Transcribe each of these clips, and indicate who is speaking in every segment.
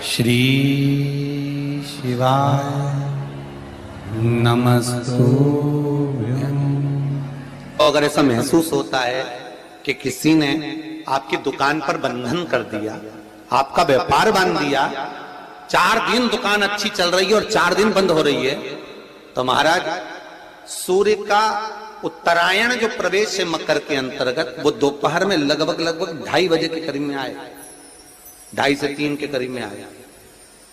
Speaker 1: श्री शिवाय नमस्तुभ्यं।
Speaker 2: अगर ऐसा महसूस होता है कि किसी ने आपकी दुकान पर बंधन कर दिया, आपका व्यापार बांध दिया, 4 दिन दुकान अच्छी चल रही है और 4 दिन बंद हो रही है, तो महाराज सूर्य का उत्तरायण जो प्रवेश है मकर के अंतर्गत, वो दोपहर में लगभग 2:30 बजे के करीब में आए, 2:30 से 3 के करीब में आया।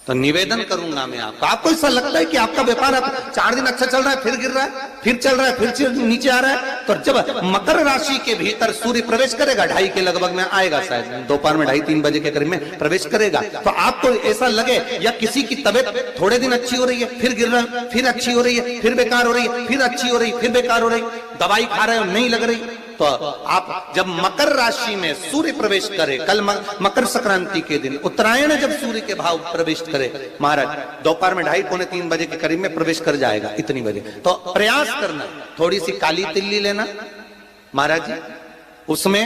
Speaker 2: तो निवेदन करूंगा मैं आपको ऐसा लगता है कि आपका व्यापार 4 दिन अच्छा चल रहा है, फिर गिर रहा है, फिर चल रहा है, फिर नीचे आ रहा है, तो जब मकर राशि के भीतर सूर्य प्रवेश करेगा 2:30 के लगभग में आएगा, शायद दोपहर में 2:30-3 बजे के करीब में प्रवेश करेगा, तो आपको ऐसा लगे या किसी की तबियत थोड़े दिन अच्छी हो रही है, फिर गिर रहा है, फिर अच्छी हो रही है, फिर बेकार हो रही है, फिर अच्छी हो रही है, फिर बेकार हो रही है, दवाई खा रहे हो नहीं लग रही, तो आप जब मकर राशि में सूर्य प्रवेश करे, कल मकर संक्रांति के दिन उत्तरायण जब सूर्य के भाव प्रवेश करे महाराज, दोपहर में 2:30-3 बजे के करीब में प्रवेश कर जाएगा, इतनी बजे, तो प्रयास करना थोड़ी सी काली तिल्ली लेना महाराज जी, उसमें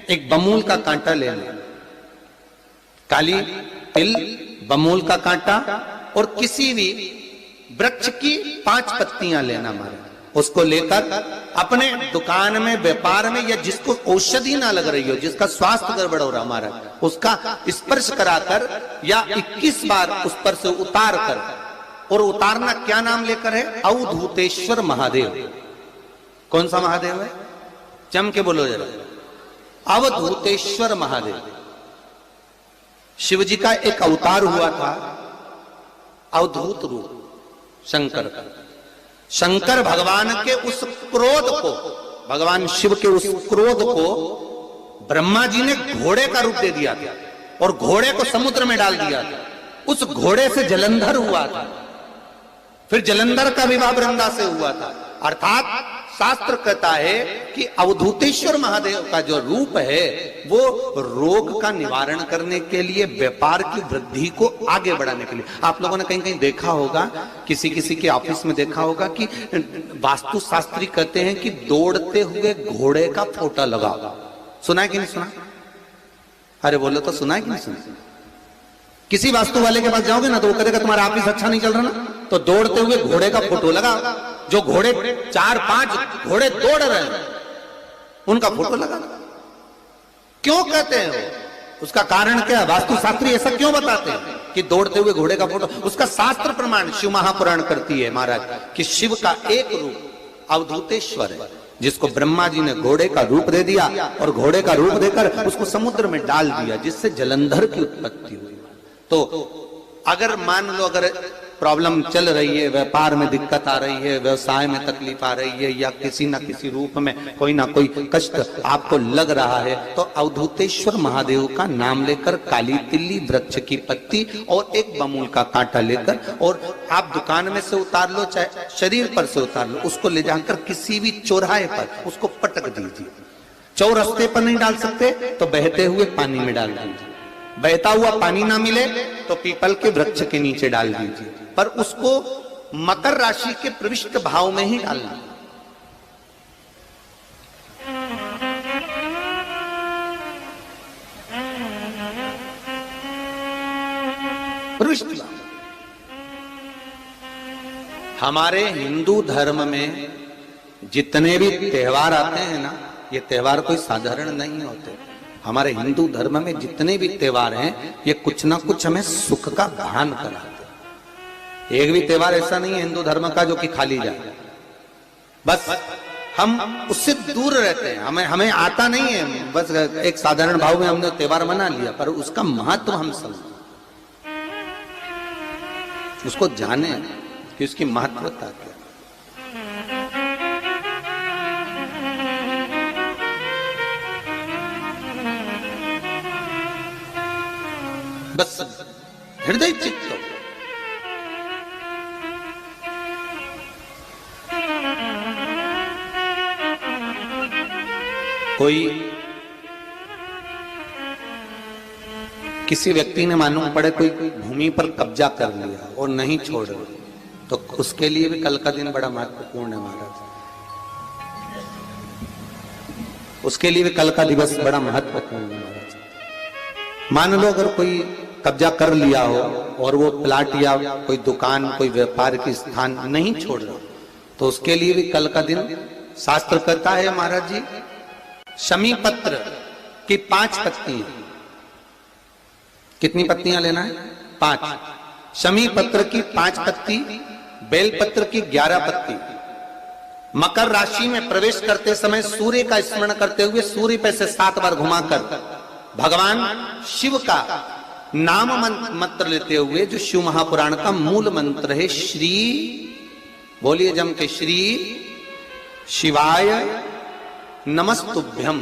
Speaker 2: एक बमूल का कांटा लेना, काली तिल, बमूल का कांटा और किसी भी वृक्ष की 5 पत्तियां लेना महाराज, उसको लेकर अपने दुकान में, व्यापार में, या जिसको औषधि ना लग रही हो, जिसका स्वास्थ्य गड़बड़ हो रहा हमारा, उसका स्पर्श कराकर या 21 बार उस पर से उतार कर, और उतारना क्या नाम लेकर है? अवधूतेश्वर महादेव। कौन सा महादेव है? जम के बोलो जरा। अवधूतेश्वर महादेव शिव जी का एक अवतार हुआ था, अवधूत रूप शंकर का। शंकर भगवान के उस क्रोध को, भगवान शिव के उस क्रोध को ब्रह्मा जी ने घोड़े का रूप दे दिया था और घोड़े को समुद्र में डाल दिया था। उस घोड़े से जलंधर हुआ था, फिर जलंधर का विवाह वृंदा से हुआ था। अर्थात शास्त्र कहता है कि अवधूतेश्वर महादेव का जो रूप है वो रोग का निवारण करने के लिए, व्यापार की वृद्धि को आगे बढ़ाने के लिए। आप लोगों ने कहीं कहीं देखा होगा, किसी किसी के ऑफिस में देखा होगा कि वास्तु शास्त्री कहते हैं कि दौड़ते हुए घोड़े का फोटो लगाओ। सुना है कि नहीं सुना? अरे बोलो तो, सुना है कि नहीं सुना? किसी वास्तु वाले के पास जाओगे ना तो वो कहेगा तुम्हारा ऑफिस अच्छा नहीं चल रहा ना, तो दौड़ते हुए घोड़े का फोटो लगाओ। जो घोड़े 4-5 घोड़े दौड़ रहे हैं उनका फोटो लगा। क्यों कहते हैं वो? उसका कारण क्या है? वास्तु शास्त्री ऐसा क्यों बताते हैं कि दौड़ते हुए घोड़े का फोटो? उसका शास्त्र प्रमाण शिव महापुराण करती है महाराज कि शिव का एक रूप अवधूतेश्वर है, जिसको ब्रह्मा जी ने घोड़े का रूप दे दिया और घोड़े का रूप देकर उसको समुद्र में डाल दिया, जिससे जलंधर की उत्पत्ति हुई। तो अगर मान लो, अगर प्रॉब्लम चल रही है, व्यापार में दिक्कत आ रही है, व्यवसाय में तकलीफ आ रही है, या किसी ना किसी रूप में कोई ना कोई कष्ट आपको लग रहा है, तो अवधूतेश्वर महादेव का नाम लेकर काली तिल्ली, वृक्ष की पत्ती और एक बमूल का कांटा लेकर, और आप दुकान में से उतार लो, चाहे शरीर पर से उतार लो, उसको ले जाकर किसी भी चौराहे पर उसको पटक दीजिए। चौरस्ते पर नहीं डाल सकते तो बहते हुए पानी में डाल दीजिए। बहता हुआ पानी ना मिले तो पीपल के वृक्ष के नीचे डाल दीजिए, पर उसको मकर राशि के प्रविष्ट भाव में ही डालना। प्रविष्ट भाव। हमारे हिंदू धर्म में जितने भी त्योहार आते हैं ना, ये त्योहार कोई साधारण नहीं होते। हमारे हिंदू धर्म में जितने भी त्योहार हैं, ये कुछ ना कुछ हमें सुख का भान कराते। एक भी त्योहार ऐसा नहीं है हिंदू धर्म का जो कि खाली जाए। बस हम उससे दूर रहते हैं, हमें आता नहीं है, बस एक साधारण भाव में हमने त्योहार मना लिया, पर उसका महत्व हम समझें, उसको जाने कि उसकी महत्वता क्या। बस हृदय चित्त कोई किसी व्यक्ति ने मालूम पड़े कोई भूमि पर कब्जा कर लिया और नहीं छोड़ रहे, तो उसके लिए भी कल का दिन बड़ा महत्वपूर्ण है महाराज। उसके लिए भी कल का दिवस बड़ा महत्वपूर्ण है महाराज। मान लो अगर कोई कब्जा कर लिया हो और वो प्लाट या कोई दुकान कोई व्यापार की स्थान नहीं छोड़ रहा, तो उसके लिए भी कल का दिन शास्त्र कहता है महाराज जी, शमी पत्र की 5 पत्तियां, कितनी पत्तियां लेना है? 5। शमी पत्र की 5 पत्ती, बेल पत्र की 11 पत्ती। मकर राशि में प्रवेश करते समय सूर्य का स्मरण करते हुए सूर्य पे से 7 बार घुमाकर भगवान शिव का नाम मंत्र लेते हुए, जो शिव महापुराण का मूल मंत्र है, श्री, बोलिए जम के, श्री शिवाय नमस्तुभ्यम,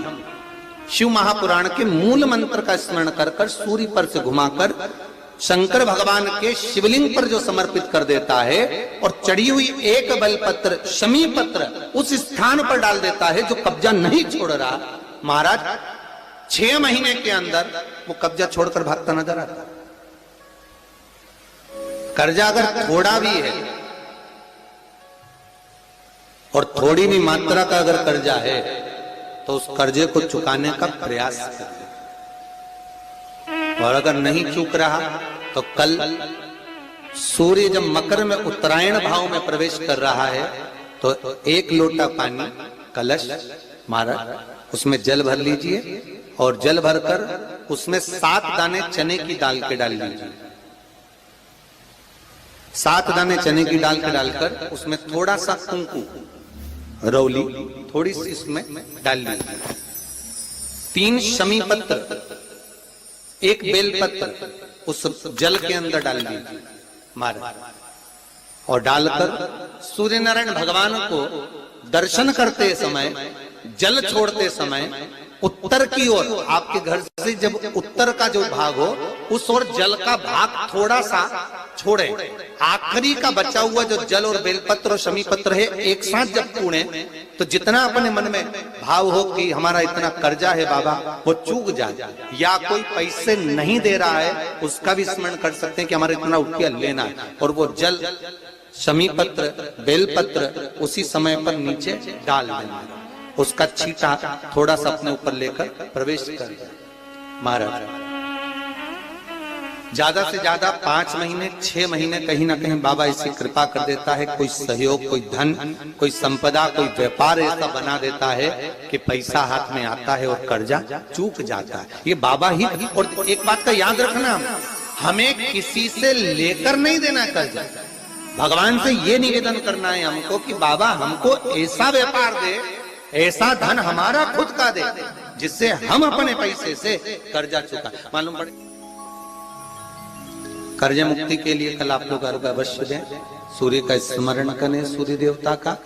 Speaker 2: शिव महापुराण के मूल मंत्र का स्मरण कर कर सूर्य पर से घुमाकर शंकर भगवान के शिवलिंग पर जो समर्पित कर देता है और चढ़ी हुई एक बेलपत्र शमी पत्र उस स्थान पर डाल देता है जो कब्जा नहीं छोड़ रहा, महाराज 6 महीने के अंदर वो कब्जा छोड़कर भागता नजर आता। कर्जा अगर थोड़ा भी है और थोड़ी भी मात्रा का अगर कर्जा है तो उस कर्जे को चुकाने का प्रयास करें, और अगर नहीं चूक रहा तो कल सूर्य जब मकर में उत्तरायण भाव में प्रवेश कर रहा है तो 1 लोटा पानी कलश महाराज उसमें जल भर लीजिए और जल भरकर उसमें 7 दाने चने की दाल के डाल लीजिए। 7 दाने चने की दाल के डालकर उसमें थोड़ा सा कुंकू रौली थोड़ी सी इसमें डाल लीजिए। 3 शमी पत्र, 1 बेल पत्र उस जल के अंदर डाल दीजिए महाराज, और डालकर सूर्य नारायण भगवान को दर्शन करते समय, जल छोड़ते समय उत्तर की ओर, आपके घर से जब उत्तर का जो भाग हो उस ओर जल का भाग थोड़ा सा छोड़े, आखिरी का बचा हुआ जो जल और बेलपत्र और शमी पत्र है एक साथ जब पूणे तो जितना अपने मन में भाव हो कि हमारा इतना कर्जा है बाबा वो चूक जाए, या कोई पैसे नहीं दे रहा है उसका भी स्मरण कर सकते हैं कि हमारा इतना रुपया लेना है, और वो जल शमी पत्र बेलपत्र उसी समय पर नीचे डाल देना, उसका छींटा थोड़ा सा अपने ऊपर लेकर प्रवेश कर महाराज। ज्यादा से ज्यादा 5 महीने 6 महीने कहीं ना कहीं बाबा ऐसी कृपा कर देता है, कोई सहयोग, कोई धन, कोई संपदा, कोई व्यापार ऐसा बना देता है कि पैसा हाथ में आता है और कर्जा चूक जाता है। ये बाबा ही। और एक बात का याद रखना, हमें किसी से लेकर नहीं देना कर्जा, भगवान से ये निवेदन करना है हमको कि बाबा हमको ऐसा व्यापार दे, ऐसा धन हमारा खुद का दे जिससे हम अपने पैसे से कर्जा चुका। मालूम पड़े कर्ज मुक्ति के लिए कल आप लोग अर्घ अवश्य दें, सूर्य का स्मरण करें, सूर्य देवता का,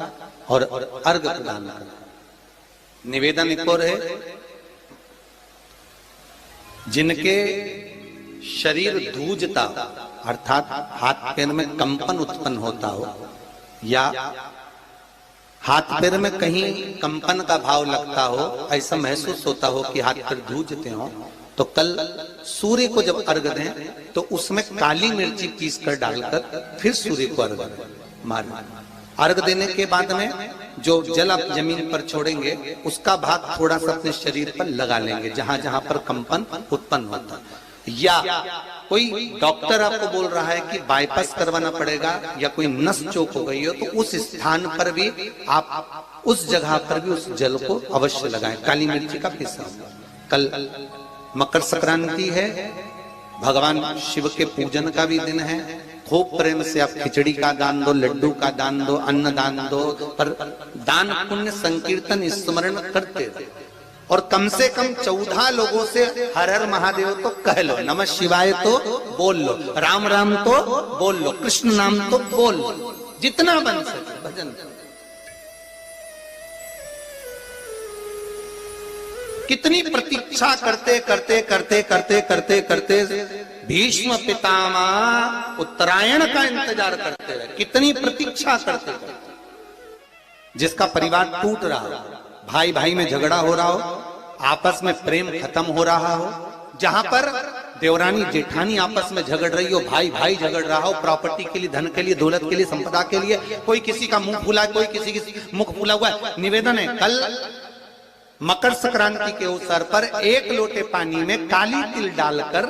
Speaker 2: और अर्घ प्रदान करें। निवेदन एक और है, जिनके शरीर धूजता अर्थात हाथ पैर में कंपन उत्पन्न होता हो, या हाथ पैर में कहीं कंपन का भाव लगता हो, ऐसा महसूस होता हो कि हाथ पैर धूजते हो, तो कल सूर्य को जब अर्घ दें तो उसमें काली मिर्ची पीस कर डालकर फिर सूर्य को अर्घ मारें। अर्घ देने के बाद में जो जल आप जमीन पर छोड़ेंगे उसका भाग थोड़ा सा अपने शरीर पर लगा लेंगे जहां जहां पर कंपन उत्पन्न होता। या कोई डॉक्टर आपको बोल रहा है कि बाईपास करवाना पड़ेगा या कोई नस चोक हो गई हो, तो उस स्थान पर भी आप उस जगह पर भी उस जल को अवश्य लगाएं, काली मिर्ची का पीसा। कल मकर संक्रांति है, भगवान शिव के पूजन का भी दिन है। खूब प्रेम से आप खिचड़ी का दान दो, लड्डू का दान दो, अन्न दान दो, पर दान पुण्य संकीर्तन स्मरण करते रहो, और कम से कम 14 लोगों से हर हर महादेव तो कह लो, नमः शिवाय तो बोल लो, राम राम तो बोल लो, कृष्ण नाम तो बोल लो, जितना बन सके भजन। कितनी प्रतीक्षा करते करते करते करते करते करते भीष्म पितामह उत्तरायण का इंतजार करते रहे, कितनी प्रतीक्षा करते करते। जिसका परिवार टूट रहा हो, भाई भाई में झगड़ा हो रहा हो, आपस में प्रेम खत्म हो रहा हो, जहां पर देवरानी जेठानी आपस में झगड़ रही हो, भाई भाई झगड़ रहा हो, प्रॉपर्टी के लिए, धन के लिए, दौलत के लिए, संपदा के लिए, कोई किसी का मुंह फूला, कोई किसी की मुख फूला हुआ है। निवेदन है, कल मकर संक्रांति के अवसर पर 1 लोटे पानी में काली तिल डालकर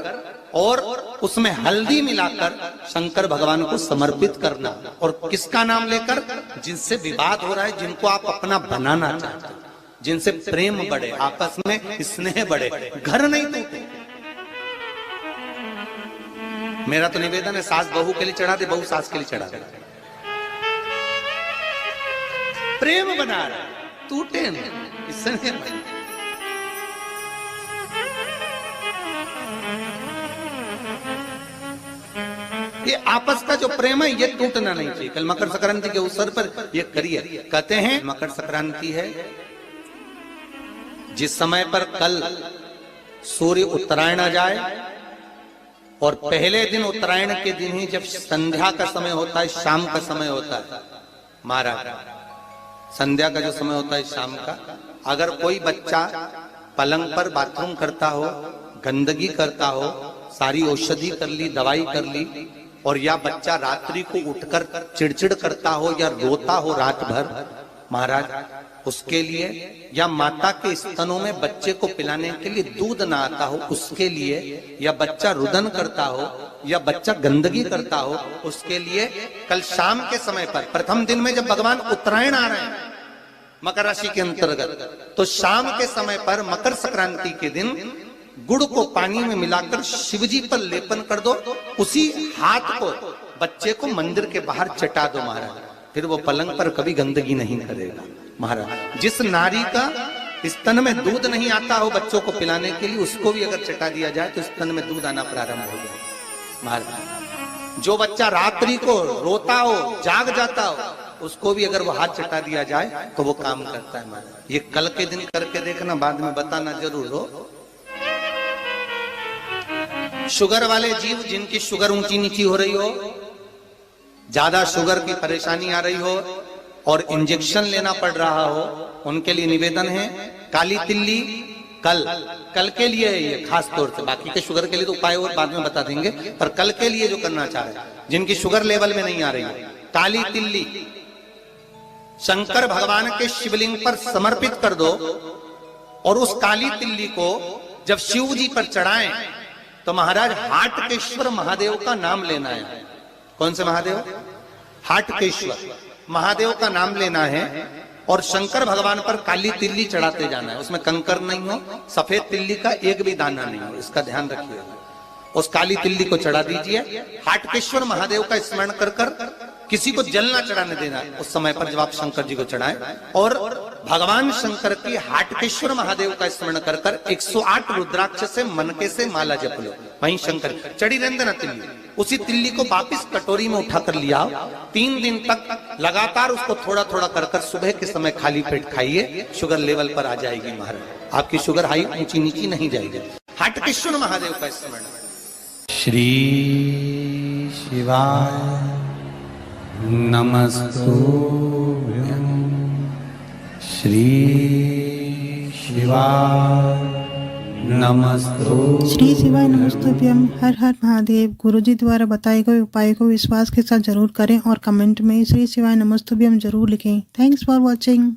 Speaker 2: और उसमें हल्दी मिलाकर शंकर भगवान को समर्पित करना। और किसका नाम लेकर? जिनसे विवाद हो रहा है, जिनको आप अपना बनाना चाहते हैं, जिनसे प्रेम बढ़े, आपस में स्नेह बढ़े, घर नहीं टूटे। मेरा तो निवेदन है, सास बहू के लिए चढ़ा दे, बहू सास के लिए चढ़ा दे, प्रेम बना रहा, टूटे नहीं, स्नेह बढ़े। ये आपस का जो प्रेम है ये टूटना नहीं चाहिए। कल मकर संक्रांति के अवसर पर ये करिए। कहते हैं मकर संक्रांति है जिस समय पर कल सूर्य उत्तरायण आ जाए और पहले दिन उत्तरायण के दिन ही जब संध्या का समय होता है, शाम का समय होता है, महाराज संध्या का जो समय होता है शाम का, अगर कोई बच्चा पलंग पर बाथरूम करता हो, गंदगी करता हो, सारी औषधि कर ली, दवाई कर ली, और या बच्चा रात्रि को उठकर चिड़चिड़ करता हो या रोता हो रात भर, महाराज उसके लिए, या माता के स्तनों में बच्चे को पिलाने के लिए दूध ना आता हो उसके लिए, या बच्चा रुदन करता हो या बच्चा गंदगी करता हो उसके लिए, कल शाम के समय पर प्रथम दिन में जब भगवान उत्तरायण आ रहे हैं मकर राशि के अंतर्गत, तो शाम के समय पर मकर संक्रांति के दिन गुड़ को पानी में मिलाकर शिवजी पर लेपन कर दो, उसी हाथ को बच्चे को मंदिर के बाहर चटा दो महाराज, फिर वो पलंग पर कभी गंदगी नहीं करेगा महाराज। जिस नारी का स्तन में दूध नहीं आता हो बच्चों को पिलाने के लिए, उसको भी अगर चटा दिया जाए तो स्तन में दूध आना प्रारंभ हो जाए महाराज। जो बच्चा रात्रि को रोता हो, जाग जाता हो, उसको भी अगर वो हाथ चटा दिया जाए तो वो काम करता है महाराज। ये कल के दिन करके देखना, बाद में बताना जरूर हो। शुगर वाले जीव जिनकी शुगर ऊंची नीची हो रही हो, ज्यादा शुगर की परेशानी आ रही हो और इंजेक्शन लेना पड़ रहा हो, उनके लिए निवेदन है काली तिल्ली कल के लिए है ये खास तौर से, बाकी के शुगर के लिए तो उपाय और बाद में बता देंगे, पर कल के लिए जो करना चाह रहे हैं जिनकी शुगर लेवल में नहीं आ रही है, काली तिल्ली शंकर भगवान के शिवलिंग पर समर्पित कर दो, और उस काली तिल्ली को जब शिव जी पर चढ़ाएं तो महाराज हाटकेश्वर महादेव का नाम लेना है। कौन से महादेव? हाटकेश्वर महादेव का नाम लेना है, और शंकर भगवान पर काली तिल्ली चढ़ाते जाना है। उसमें कंकर नहीं हो, सफेद तिल्ली का एक भी दाना नहीं हो, इसका ध्यान रखिएगा। उस काली तिल्ली को चढ़ा दीजिए, हाटकेश्वर महादेव का स्मरण कर कर, किसी को जल ना चढ़ाने देना उस समय पर जब आप शंकर जी को चढ़ाएं, और भगवान शंकर की हाटकेश्वर महादेव का स्मरण कर कर 108 रुद्राक्ष से मनके से माला जप लो, वहीं शंकर चढ़ी रहने देना तिल्ली। उसी तिल्ली को वापिस कटोरी में उठाकर लिया, 3 दिन तक लगातार उसको थोड़ा थोड़ा कर कर सुबह के समय खाली पेट खाइए, शुगर लेवल पर आ जाएगी महाराज, आपकी शुगर हाई ऊंची नीची नहीं जाएगी। हाटकेश्वर महादेव का स्मरण।
Speaker 1: श्री शिवाय नमस्तुभ्यं, श्री शिवाय नमस्तुभ्यं।
Speaker 3: श्री शिवाय नमस्तुभ्यम। हर हर महादेव। गुरुजी द्वारा बताए गए उपाय को विश्वास के साथ जरूर करें और कमेंट में श्री शिवाय नमस्तुभ्यम जरूर लिखें। Thanks for watching.